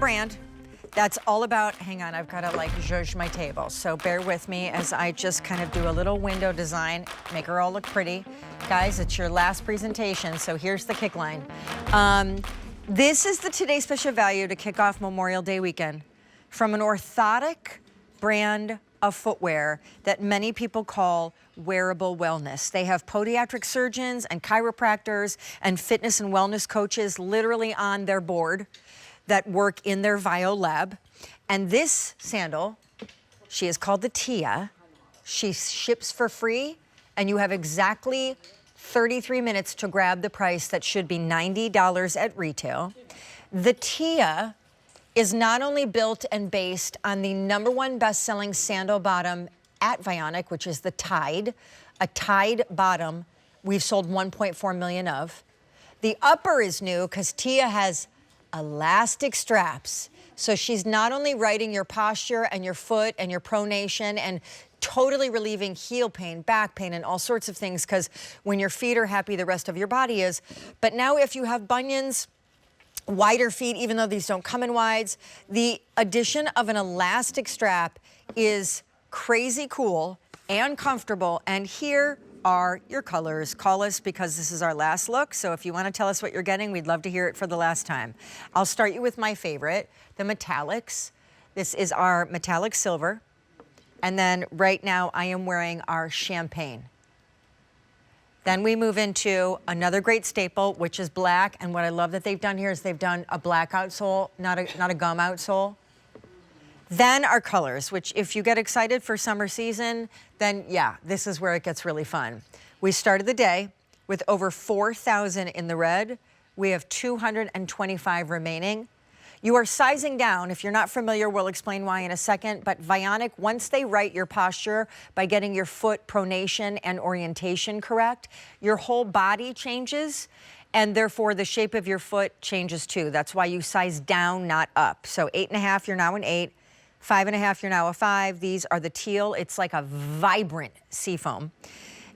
brand that's all about, hang on, I've got to like zhuzh my table. So bear with me as I just kind of do a little window design, make her all look pretty. Guys, it's your last presentation, so here's the kick line. This is the Today Special Value to kick off Memorial Day weekend from an orthotic brand of footwear that many people call wearable wellness. They have podiatric surgeons and chiropractors and fitness and wellness coaches literally on their board that work in their Vio lab. And this sandal, she is called the Tia. She ships for free, and you have exactly 33 minutes to grab the price that should be $90 at retail. The Tia is not only built and based on the #1 best-selling sandal bottom at Vionic, which is the Tide, a Tide bottom we've sold 1.4 million of. The upper is new because Tia has elastic straps. So she's not only righting your posture and your foot and your pronation and totally relieving heel pain, back pain, and all sorts of things, because when your feet are happy, the rest of your body is. But now if you have bunions, wider feet, even though these don't come in wides, the addition of an elastic strap is crazy cool and comfortable. And here are your colors. Call us because this is our last look. So if you want to tell us what you're getting, we'd love to hear it for the last time. I'll start you with my favorite, the metallics. This is our metallic silver. And then right now I am wearing our champagne. Then we move into another great staple, which is black. And what I love that they've done here is they've done a black outsole, not a gum outsole. Then our colors, which if you get excited for summer season, then yeah, this is where it gets really fun. We started the day with over 4,000 in the red. We have 225 remaining. You are sizing down. If you're not familiar, we'll explain why in a second, but Vionic, once they right your posture by getting your foot pronation and orientation correct, your whole body changes, and therefore the shape of your foot changes too. That's why you size down, not up. So 8.5, you're now an 8. 5.5, you're now a 5. These are the teal. It's like a vibrant seafoam.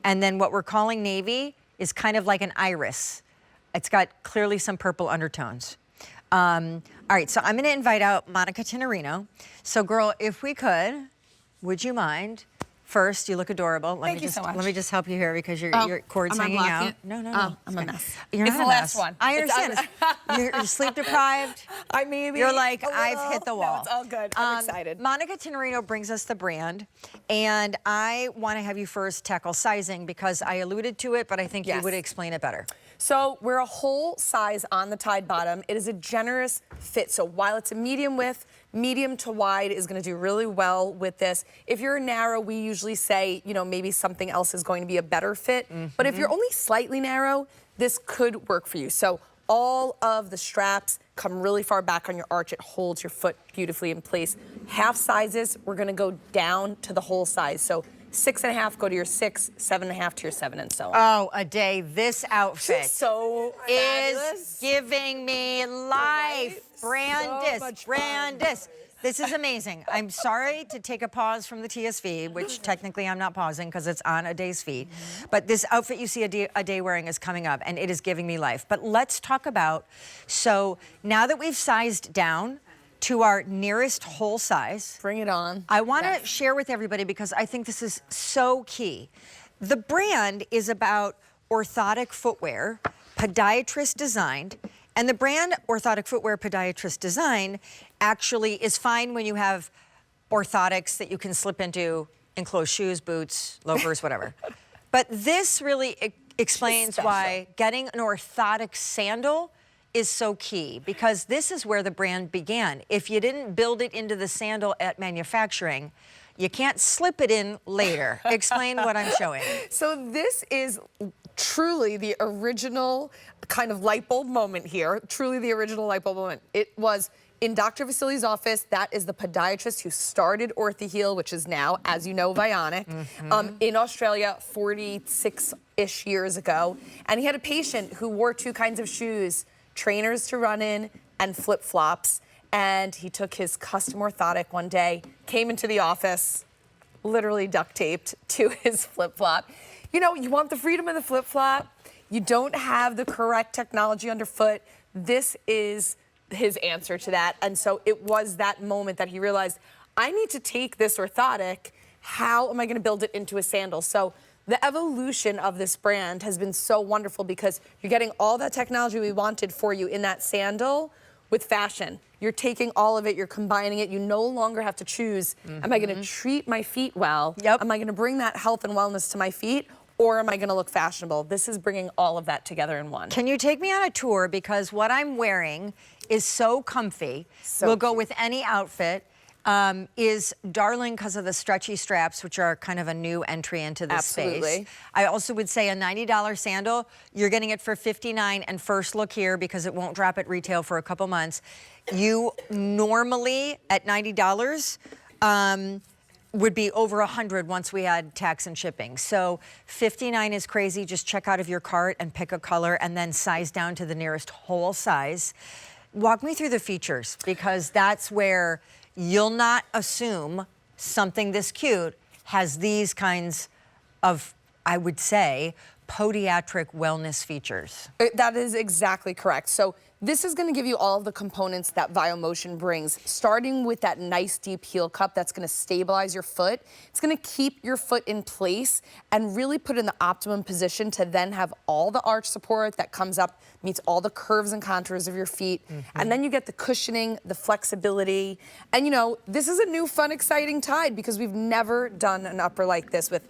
And then what we're calling navy is kind of like an iris. It's got clearly some purple undertones. All right, so I'm gonna invite out Monica Tenerino. So girl, if we could, would you mind? First, you look adorable. Thank you so much. Let me just help you here because your cord's hanging out. No. I'm a mess. You're it's not the last one. I understand. You're sleep deprived. I mean, you're like, I've hit the wall. No, it's all good. I'm excited. Monica Tenerino brings us the brand, and I want to have you first tackle sizing because I alluded to it, but I think you would explain it better. So we're a whole size on the Tide bottom. It is a generous fit. So while it's a medium width, medium to wide is going to do really well with this. If you're narrow, we usually say, you know, maybe something else is going to be a better fit. But if you're only slightly narrow, this could work for you. So all of the straps come really far back on your arch. It holds your foot beautifully in place. Half sizes, we're going to go down to the whole size. So 6.5, go to your 6, 7.5 to your 7, and so on. Oh, a day. This outfit so is giving me life. Brandis. This is amazing. I'm sorry to take a pause from the TSV, which technically I'm not pausing because it's on a day's feet. But this outfit you see a day wearing is coming up, and it is giving me life. But let's talk about, so now that we've sized down to our nearest whole size. Bring it on. I want to share with everybody because I think this is so key. The brand is about orthotic footwear, podiatrist designed, and the brand orthotic footwear podiatrist design actually is fine when you have orthotics that you can slip into enclosed shoes, boots, loafers, whatever. But this really explains why getting an orthotic sandal is so key, because this is where the brand began. If you didn't build it into the sandal at manufacturing, you can't slip it in later. Explain what I'm showing. So this is truly the original kind of light bulb moment here. Truly the original light bulb moment. It was in Dr. Vasili's office. That is the podiatrist who started OrthoHeal, which is now, as you know, Vionic, in Australia 46-ish years ago. And he had a patient who wore two kinds of shoes, trainers to run in and flip-flops. And he took his custom orthotic one day, came into the office, literally duct taped to his flip-flop. You know, you want the freedom of the flip-flop. You don't have the correct technology underfoot. This is his answer to that. And so it was that moment that he realized, I need to take this orthotic, how am I gonna build it into a sandal? So the evolution of this brand has been so wonderful because you're getting all that technology we wanted for you in that sandal with fashion. You're taking all of it, you're combining it. You no longer have to choose, am I gonna treat my feet well? Yep. Am I gonna bring that health and wellness to my feet? Or am I gonna look fashionable? This is bringing all of that together in one. Can you take me on a tour? Because what I'm wearing is so comfy. So Will go with any outfit. Is darling because of the stretchy straps, which are kind of a new entry into this space. Absolutely. I also would say a $90 sandal, you're getting it for $59, and first look here because it won't drop at retail for a couple months. You normally at $90 would be over $100 once we add tax and shipping. So $59 is crazy. Just check out of your cart and pick a color and then size down to the nearest whole size. Walk me through the features because that's where you'll not assume something this cute has these kinds of, I would say, podiatric wellness features. That is exactly correct. So this is going to give you all of the components that Vio Motion brings, starting with that nice deep heel cup that's going to stabilize your foot. It's going to keep your foot in place and really put it in the optimum position to then have all the arch support that comes up, meets all the curves and contours of your feet. And then you get the cushioning, the flexibility. And you know, this is a new, fun, exciting tide because we've never done an upper like this with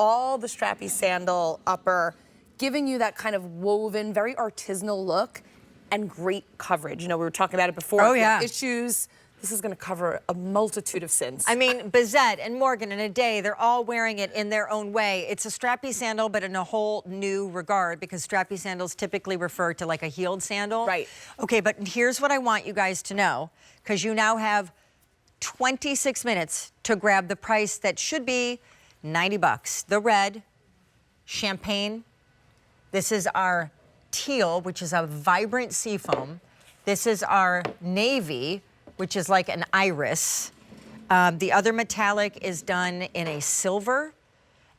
all the strappy sandal upper, giving you that kind of woven, very artisanal look and great coverage. You know, we were talking about it before. Oh, if you have yeah. issues, this is gonna cover a multitude of sins. I mean, Bizette and Morgan and Aday, they're all wearing it in their own way. It's a strappy sandal, but in a whole new regard because strappy sandals typically refer to like a heeled sandal. Right. Okay, but here's what I want you guys to know, because you now have 26 minutes to grab the price that should be $90. The red, champagne. This is our teal, which is a vibrant seafoam. This is our navy, which is like an iris. The other metallic is done in a silver,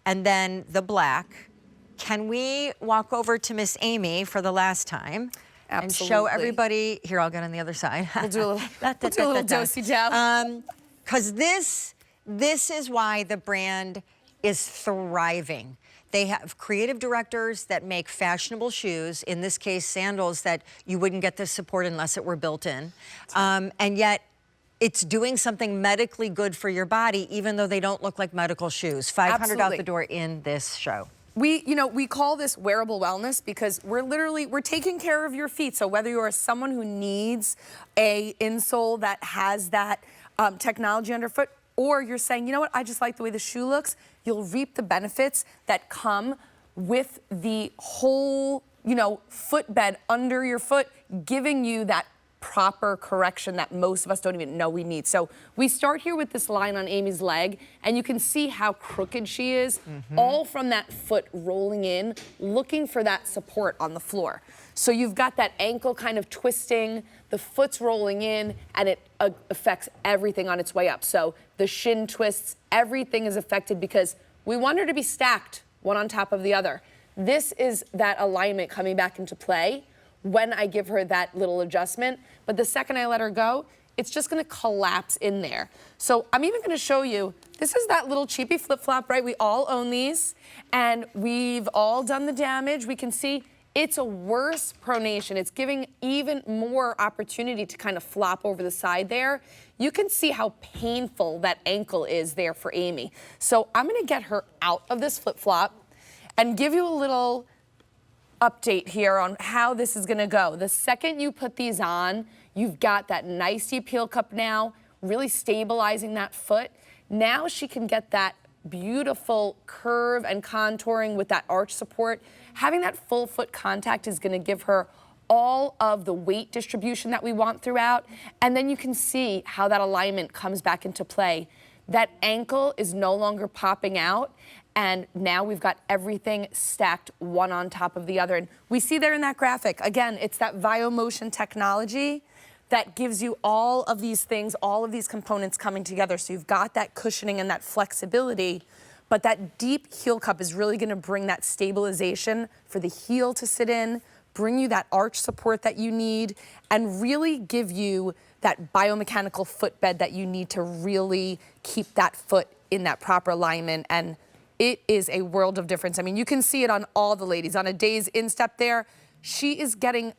and then the black. Can we walk over to Miss Amy for the last time? And show Absolutely. everybody, here, I'll get on the other side. We'll do a little, we'll do a little dosey jab. Because this is why the brand is thriving. They have creative directors that make fashionable shoes, in this case, sandals that you wouldn't get this support unless it were built in. And yet, it's doing something medically good for your body, even though they don't look like medical shoes. 500 out Absolutely. the door in this show. We call this wearable wellness because we're taking care of your feet. So whether you're someone who needs a insole that has that technology underfoot, or you're saying, you know what, I just like the way the shoe looks, you'll reap the benefits that come with the whole, footbed under your foot, giving you that proper correction that most of us don't even know we need. So we start here with this line on Amy's leg, and you can see how crooked she is, all from that foot rolling in, looking for that support on the floor. So you've got that ankle kind of twisting, the foot's rolling in, and it affects everything on its way up. So the shin twists, everything is affected because we want her to be stacked, one on top of the other. This is that alignment coming back into play when I give her that little adjustment. But the second I let her go, it's just gonna collapse in there. So I'm even gonna show you, this is that little cheapy flip-flop, right? We all own these, and we've all done the damage. We can see it's a worse pronation. It's giving even more opportunity to kind of flop over the side there. You can see how painful that ankle is there for Amy. So I'm gonna get her out of this flip-flop and give you a little update here on how this is gonna go. The second you put these on, you've got that nice deep heel cup now, really stabilizing that foot. Now she can get that beautiful curve and contouring with that arch support. Having that full foot contact is gonna give her all of the weight distribution that we want throughout. And then you can see how that alignment comes back into play. That ankle is no longer popping out. And now we've got everything stacked one on top of the other. And we see there in that graphic, again, it's that Vio Motion technology that gives you all of these things, all of these components coming together. So you've got that cushioning and that flexibility, but that deep heel cup is really gonna bring that stabilization for the heel to sit in, bring you that arch support that you need, and really give you that biomechanical footbed that you need to really keep that foot in that proper alignment. And it is a world of difference. I mean, you can see it on all the ladies. On a day's instep there, she is getting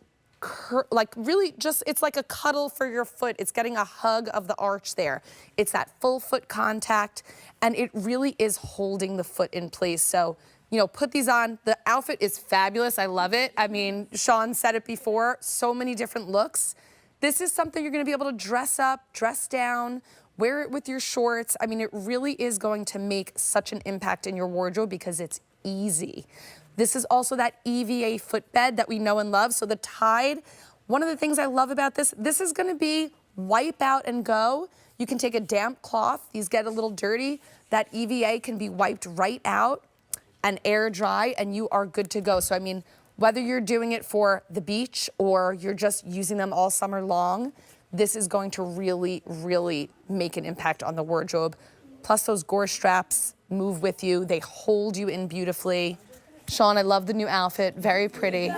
like really just, it's like a cuddle for your foot. It's getting a hug of the arch there. It's that full foot contact, and it really is holding the foot in place. So, you know, put these on. The outfit is fabulous. I love it. I mean, Sean said it before, so many different looks. This is something you're gonna be able to dress up, dress down, wear it with your shorts. I mean, it really is going to make such an impact in your wardrobe because it's easy. This is also that EVA footbed that we know and love. So the Tide, one of the things I love about this is gonna be wipe out and go. You can take a damp cloth, these get a little dirty, that EVA can be wiped right out and air dry, and you are good to go. So I mean, whether you're doing it for the beach or you're just using them all summer long, this is going to really, really make an impact on the wardrobe. Plus those Gore straps move with you. They hold you in beautifully. Sean, I love the new outfit, very pretty.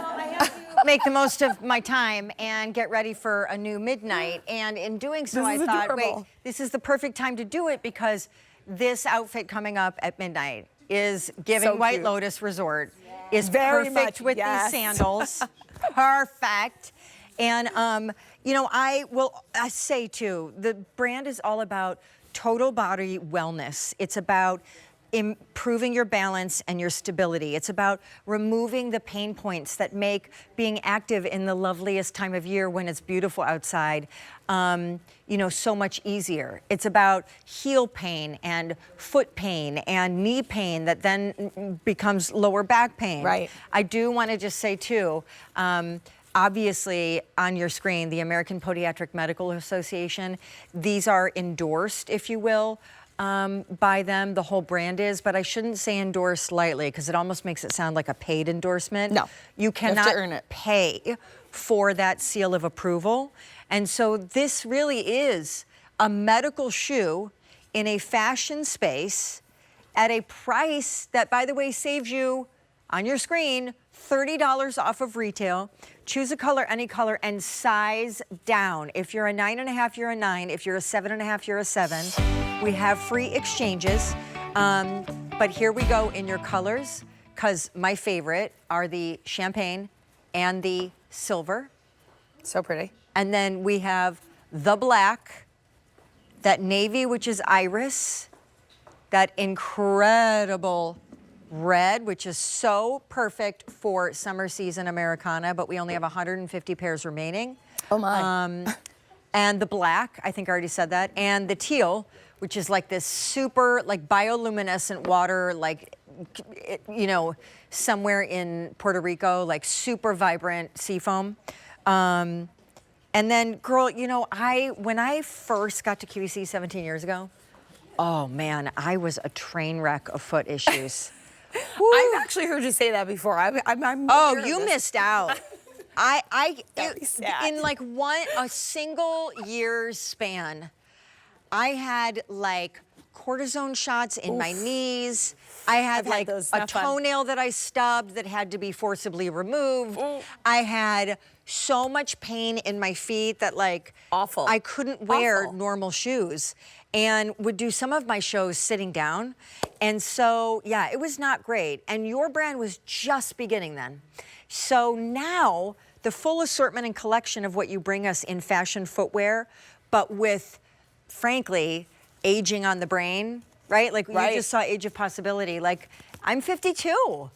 Make the most of my time and get ready for a new midnight. And in doing so, I thought, adorable. wait, this is the perfect time to do it because this outfit coming up at midnight is giving So White cute. Lotus Resort is Very perfect much, with yes. these sandals. Perfect. And, you know, I say too, the brand is all about total body wellness. It's about improving your balance and your stability. It's about removing the pain points that make being active in the loveliest time of year when it's beautiful outside, you know, so much easier. It's about heel pain and foot pain and knee pain that then becomes lower back pain. Right. I do want to just say too, obviously on your screen, the American Podiatric Medical Association, these are endorsed, if you will, by them, the whole brand is, but I shouldn't say endorsed lightly because it almost makes it sound like a paid endorsement. No, you cannot have to earn it. pay for that seal of approval. And so this really is a medical shoe in a fashion space at a price that, by the way, saves you on your screen $30 off of retail. Choose a color, any color, and size down. If you're a 9.5, you're a 9. If you're a 7.5, you're a 7. We have free exchanges. But here we go in your colors, because my favorite are the champagne and the silver. So pretty. And then we have the black, that navy, which is iris, that incredible red, which is so perfect for summer season Americana, but we only have 150 pairs remaining. Oh my. And the black, I think I already said that, and the teal, which is like this super, like bioluminescent water, like, you know, somewhere in Puerto Rico, like super vibrant sea foam. And then, girl, you know, when I first got to QVC 17 years ago, oh man, I was a train wreck of foot issues. I've actually heard you say that before. I'm Oh, aware of you this. missed out. That'd be sad. In like a single year's span, I had like cortisone shots in my knees. I had I've had like those, a not fun. toenail that I stubbed that had to be forcibly removed. I had so much pain in my feet that like Awful. I couldn't wear Awful. normal shoes and would do some of my shows sitting down. And so, yeah, it was not great. And your brand was just beginning then. So now the full assortment and collection of what you bring us in fashion footwear, but with, frankly, aging on the brain, right? Like you just saw Age of Possibility. Like, I'm 52.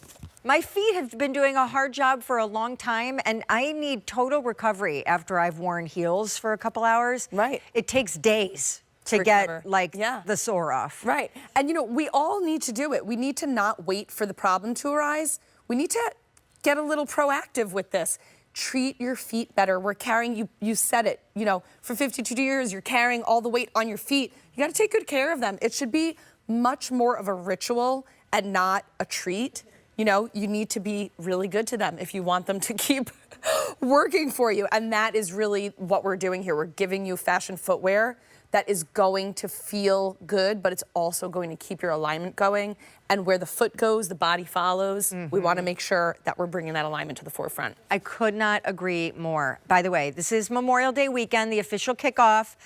My feet have been doing a hard job for a long time, and I need total recovery after I've worn heels for a couple hours. Right. It takes days to Recover. get like Yeah. the sore off. Right. And you know, we all need to do it. We need to not wait for the problem to arise. We need to get a little proactive with this. Treat your feet better. We're carrying, you said it, you know, for 52 years, you're carrying all the weight on your feet. You got to take good care of them. It should be much more of a ritual and not a treat. You know, you need to be really good to them if you want them to keep working for you. And that is really what we're doing here. We're giving you fashion footwear that is going to feel good, but it's also going to keep your alignment going. And where the foot goes, the body follows. We want to make sure that we're bringing that alignment to the forefront. I could not agree more. By the way, this is Memorial Day weekend, the official kickoff